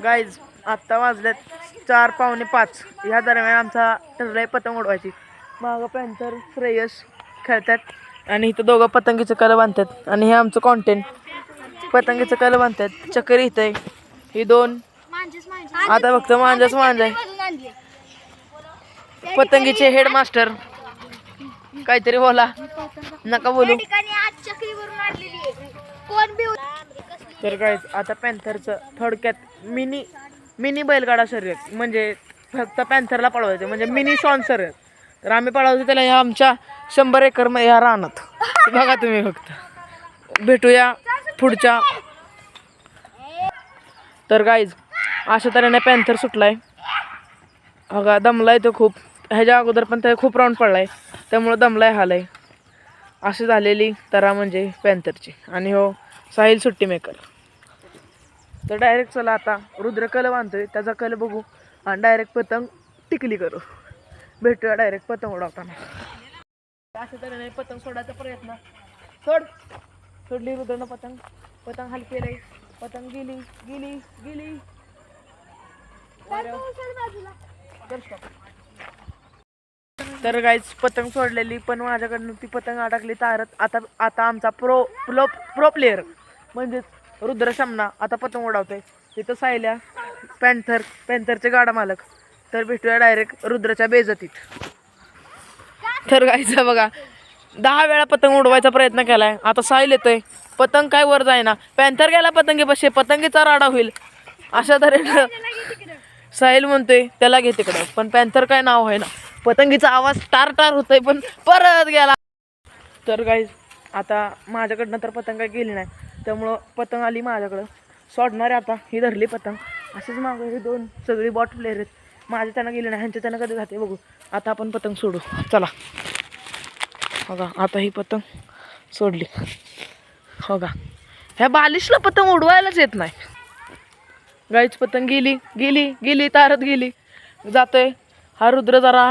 Guys आत्ता वाजल्यात 4:45 ह्या दरम्यान आमचा ठरलाय पतंग उडवायची. मागं पॅन्थर श्रेयस खेळतात आणि इथं दोघं पतंगीचं कलं बांधतात आणि हे आमचं कॉन्टेंट पतंगीचं कलं बांधतात. चक्कर इथं आहे ही दोन आता फक्त मांजच मांज आहे. पतंगीचे हेडमास्टर काहीतरी बोला नका बोलू. तर काय आता पॅन्थरचं थोडक्यात मिनी बैलगाडा शर्यत म्हणजे फक्त पॅन्थरला पळवायचं म्हणजे मिनी शॉन शर्यत. तर आम्ही पळवतो त्याला ह्या आमच्या 100 एकर ह्या रानात. बघा तुम्ही फक्त भेटूया पुढच्या. तर गाईज अशा तऱ्हेने पॅन्थर सुटलाय. बघा दमलाय तो खूप. ह्याच्या अगोदर पण ते खूप राऊंड पडलाय त्यामुळं दमलाय हालाय. अशी झालेली तरा म्हणजे पॅन्थरची. आणि हो साहिल सुट्टी मेकर. तर डायरेक्ट चला आता रुद्र कल बांधतोय त्याचा कल बघू आणि डायरेक्ट पतंग टिकली करू. भेटूया डायरेक्ट पतंग उडवताना. अशा तऱ्हेने पतंग सोडायचा प्रयत्न सोडली रुद्रनं पतंग. पतंग हलकी रे. पतंग गेली गेली गेली. तर गाईज पतंग सोडलेली पण माझ्याकडनं ती पतंग अडकली तारत. आता आमचा प्रो प्लेअर म्हणजेच रुद्र शमना आता पतंग उडवतोय. तिथं सायल्या पॅन्थरचे गाडा मालक. तर भेटूया डायरेक्ट रुद्रच्या बेजतीत. तर गाईज बघा 10 वेळा पतंग उडवायचा प्रयत्न केलाय. आता साहिल येतोय पतंग काय वर जायना. पॅन्थर गेला पतंगी बसे पतंगीचा राडा होईल अशा तऱ्हेनं साहिल म्हणतोय त्याला घे तिकडं. पण पॅन्थर काय नाव आहे ना. पतंगीचा आवाज टार होतोय पण परत गेला. तर गाईज आता माझ्याकडनं तर पतंग काय गेली नाही त्यामुळं पतंग आली माझ्याकडं. सोडणारे आता ही धरली पतंग. असेच मागं हे दोन सगळी बॉट प्लेअर आहेत. माझ्या त्यांना गेले नाही ह्यांच्या त्यांना कधी जाते बघू. आता आपण पतंग सोडू चला. बघा आता ही पतंग सोडली. हो का ह्या बालिशला पतंग उडवायलाच येत नाही. गाईच पतंग गेली गेली गेली तारत गेली. जातोय हा रुद्र जरा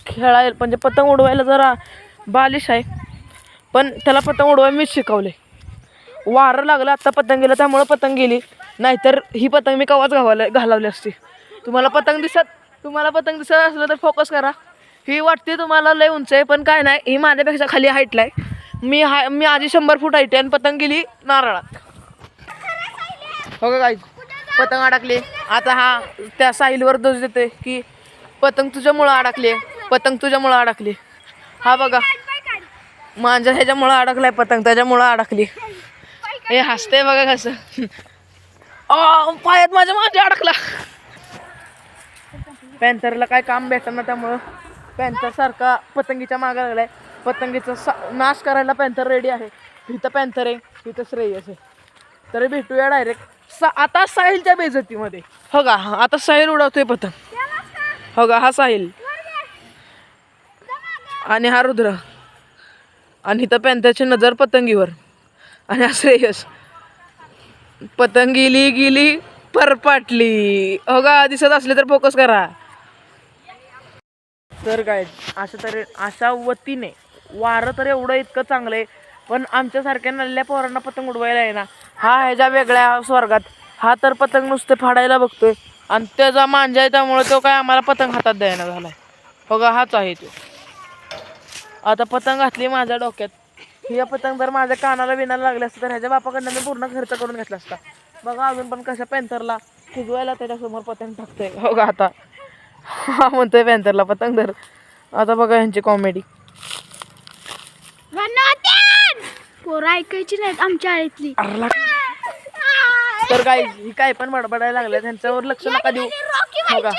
खेळायला म्हणजे पतंग उडवायला जरा बालिश आहे. पण त्याला पतंग उडवायला मीच शिकवले. वारं लागलं आत्ता पतंगीला त्यामुळं पतंग गेली. नाहीतर ही पतंग मी कवाच घालावली असती. तुम्हाला पतंग दिसत असलं तर फोकस करा. ही वाटते तुम्हाला लय उंच आहे पण काय नाही ही माझ्यापेक्षा खाली हाईटला आहे. मी आधी 100 फूट हाईट आहे आणि पतंग गेली नारळात. हो का गाईज पतंग अडकली. आता हा त्या साहिलवर दोष देतोय की पतंग तुझ्यामुळं अडकली पतंग तुझ्यामुळं अडकली. हा बघा माझ्या ह्याच्यामुळं अडकलाय पतंग त्याच्यामुळं अडकली. हे हसते बघा कसं. पायात माझ्या अडकला. पॅन्थरला काय काम भेटणार त्यामुळं पॅन्थर सारखा पतंगीच्या मागे लागलाय. पतंगीचा नाश करायला पॅन्थर रेडी आहे. इथं पॅन्थर आहे इथं श्रेयस आहे. तरी भेटूया डायरेक्ट आता साहिलच्या बेजतीमध्ये. हो का आता साहिल उडवतोय पतंग. हो का हा साहिल आणि हा रुद्र आणि इथं पॅन्थरची नजर पतंगीवर आणि हा श्रेयस. पतंग गेली परपाटली. हो का दिसत असले तर फोकस करा. तर काय अशा वतीने वारं तर एवढं इतकं चांगलं आहे पण आमच्यासारख्या नल्ल्या पोरांना पतंग उडवायला आहे ना. हा ह्याच्या वेगळ्या स्वर्गात. हा तर पतंग नुसते फाडायला बघतोय आणि त्याचा मांजा आहे त्यामुळे तो काय आम्हाला पतंग हातात द्यायला झालाय. बघा हाच आहे तो. आता पतंग घातली माझ्या डोक्यात. ही पतंग जर माझ्या कानाला विनाला लागली असतं तर ह्याच्या बापाकडनं मी पूर्ण खर्च करून घेतला असता. बघा अजून पण कशा पॅन्थरला शिजवायला त्याच्यासमोर पतंग टाकतोय. हो का आता हा म्हणतोय पॅन्थरला पतंग धर. आता बघा ह्यांची कॉमेडी. पोरं ऐकायची नाहीत आमच्या आळीतली. तर काय पण बडबडायला लागले त्यांच्यावर लक्ष नका देऊ. बघा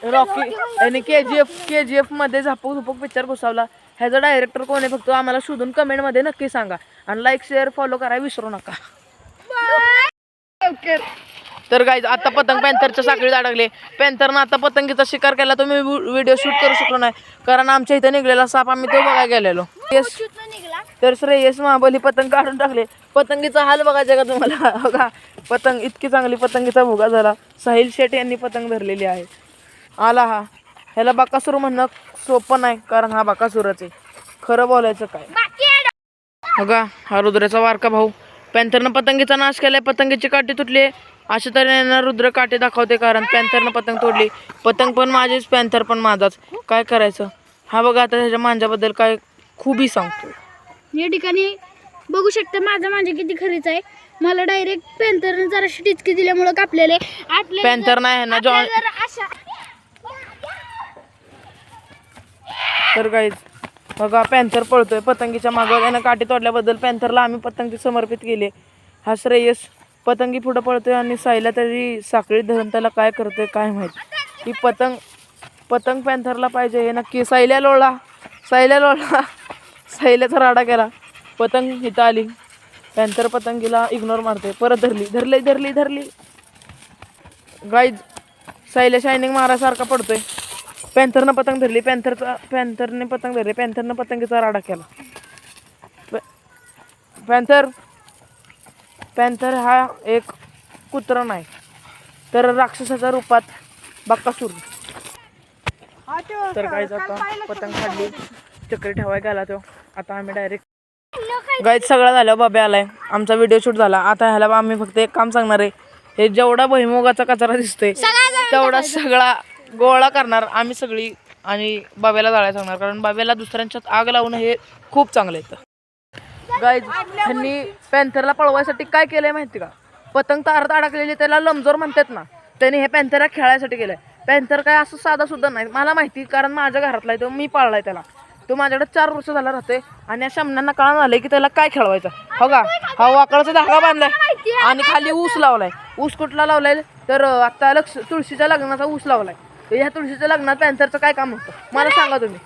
रॉकी आणि KGF मध्ये झापूक झुपूक पिक्चर घुसवला. ह्याचा डायरेक्टर कोण आहे फक्त आम्हाला शोधून कमेंटमध्ये नक्की सांगा. आणि लाईक शेअर फॉलो करायला विसरू नका. तर गाईज आता पतंग पॅन्थरच्या साखळीत अडकले. पॅन्थरनं आता पतंगीचा शिकार केला. तुम्ही व्हिडिओ शूट करू शकलो नाही कारण आमच्या इथं निघलेला साप आम्ही तो बघायला गेलेलो. तर श्रेयस महाबली पतंग काढून टाकले. पतंगीचा हाल बघायचा का तुम्हाला. बघा पतंग इतकी चांगली पतंगीचा भुगा झाला. साहिल शेठ यांनी पतंग धरलेली आहे. आला हा ह्याला बकासूर म्हणणं सोपं नाही कारण हा बकासूरच आहे. खरं बोलायचं काय. बघा हा रुद्राचा वारका भाऊ पॅन्थरनं पतंगीचा नाश केलाय, पतंगीची काठी तुटली. अशा तऱ्हेनं रुद्र काठी दाखवते कारण पॅन्थरनं पतंग तोडली. पतंग पण माझीच, पॅन्थर पण माझाच. काय करायचं? हा बघा आता ह्याच्या मांजाबद्दल काय खूबी सांगतो. या ठिकाणी बघू शकता माझा मांजा किती खरीच आहे. मला डायरेक्ट पॅन्थरने जराशी टिचकी दिल्यामुळे कापलेले. पॅन्थर नाही ना जॉन. तर गाईज बघा पॅन्थर पळतोय पतंगीच्या मागं. त्यानं काठी तोडल्याबद्दल पॅन्थरला आम्ही पतंग समर्पित केले. हा श्रेयस पतंगी पुढं पळतोय आणि सायला तरी साखळी धरून त्याला काय करतोय काय माहित. ही पतंग पॅन्थरला पाहिजे हे नक्की. सायल्या लोळला सायल्याचा राडा केला. पतंग इथं आली. पॅन्थर पतंगीला इग्नोर मारते. परत धरली. गाईज सायल्या शायनिंग मारासारखा पडतोय. पॅन्थरनं पतंग धरली. पॅन्थरने पतंग धरली. पॅन्थरनं पतंगीचा राडा केला. पॅन्थर हा एक कुत्रा नाही तर राक्षसाच्या रूपात बक्कासूर. तर गाईज आता पतंग काढली, चक्री ठेवाय गेला तो. आता आम्ही डायरेक्ट गाईज सगळं झालं. बाबा आलाय, आमचा व्हिडिओ शूट झाला. आता ह्याला आम्ही फक्त एक काम सांगणार आहे. हे जेवढा भुईमुगाचा कचरा दिसतोय तेवढा सगळा गोळा करणार आम्ही सगळी आणि बाब्याला जाळायला सांगणार. कारण बाब्याला दुसऱ्यांच्यात आग लावणं हे खूप चांगलं येतं. गाईज त्यांनी पॅन्थरला पळवायसाठी काय केलंय माहिती का? पतंग तारात अडकलेली त्याला लमजोर म्हणतात ना, त्यांनी हे पॅन्थरला खेळायसाठी केलंय. पॅन्थर काय असं साधा सुद्धा नाही, मला माहिती कारण माझ्या घरातला आहे तो. मी पाळलाय त्याला. तो माझ्याकडे 4 वर्ष झाला राहते आणि या शमनांना कळून आलंय की त्याला काय खेळवायचं. हो का? हा वाकळाचा धागा बांधलाय आणि खाली ऊस लावलाय. ऊस कुठला लावलाय तर आता तुळशीच्या लग्नाचा ऊस लावलाय. ह्या तुळशीच्या लग्नात पॅन्थरचं काय काम होतं मला सांगा तुम्ही.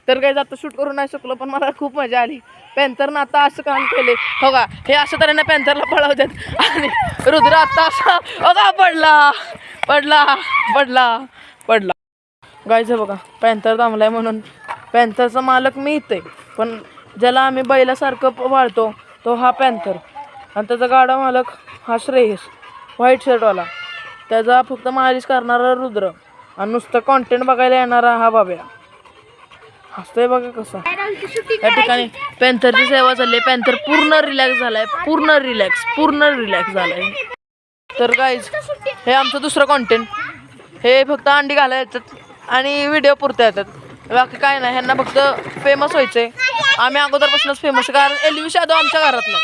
तर काही जातं शूट करून नाही शकलो पण मला खूप मजा आली. पॅन्थरनं आता असं काम केले हो का? हे असं तऱ्हेने पॅन्थरला पळवतात आणि रुद्र आता असा बघा पडला. गायचं बघा पॅन्थर थांबलाय म्हणून. पॅन्थरचा मालक मी इथे पण ज्याला आम्ही बैलासारखं वाळतो तो हा पॅन्थर आणि त्याचा गाडा मालक हा श्रेयस व्हाईट शर्टवाला. त्याचा फक्त मालिश करणारा रुद्र आणि नुसतं कॉन्टेंट बघायला येणारा हा बाब्या. हसतोय बघा कसा. या ठिकाणी पॅन्थरची सेवा चालली. पॅन्थर पूर्ण रिलॅक्स झालाय. तर गाईज हे आमचं दुसरं कॉन्टेंट. हे फक्त अंडी घालायला येतात आणि व्हिडिओ पुरता येतात, बाकी काय नाही. ह्यांना फक्त फेमस व्हायचंय. आम्ही अगोदरपासूनच फेमस कारण एलवी शादो आमच्या घरात नाही.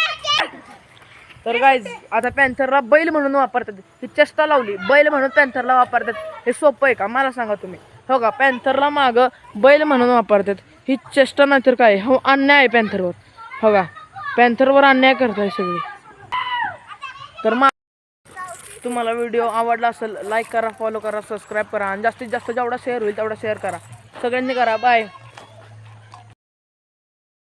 तर गाईज आता पॅन्थरला बैल म्हणून वापरतात. ही चेष्टा लावली बैल म्हणून पॅन्थरला वापरतात. हे सोपं आहे का मला सांगा तुम्ही. हो का? पॅन्थरला मागं बैल म्हणून वापरतात. ही चेष्टा नाही तर काय. हो अन्याय आहे पॅन्थरवर. हो का? पॅन्थरवर अन्याय करताय सगळी. तर तुम्हाला व्हिडिओ आवडला असेल लाईक करा, फॉलो करा, सबस्क्राईब करा आणि जास्तीत जास्त जेवढा शेअर होईल तेवढा शेअर करा. सगळ्यांनी करा. बाय.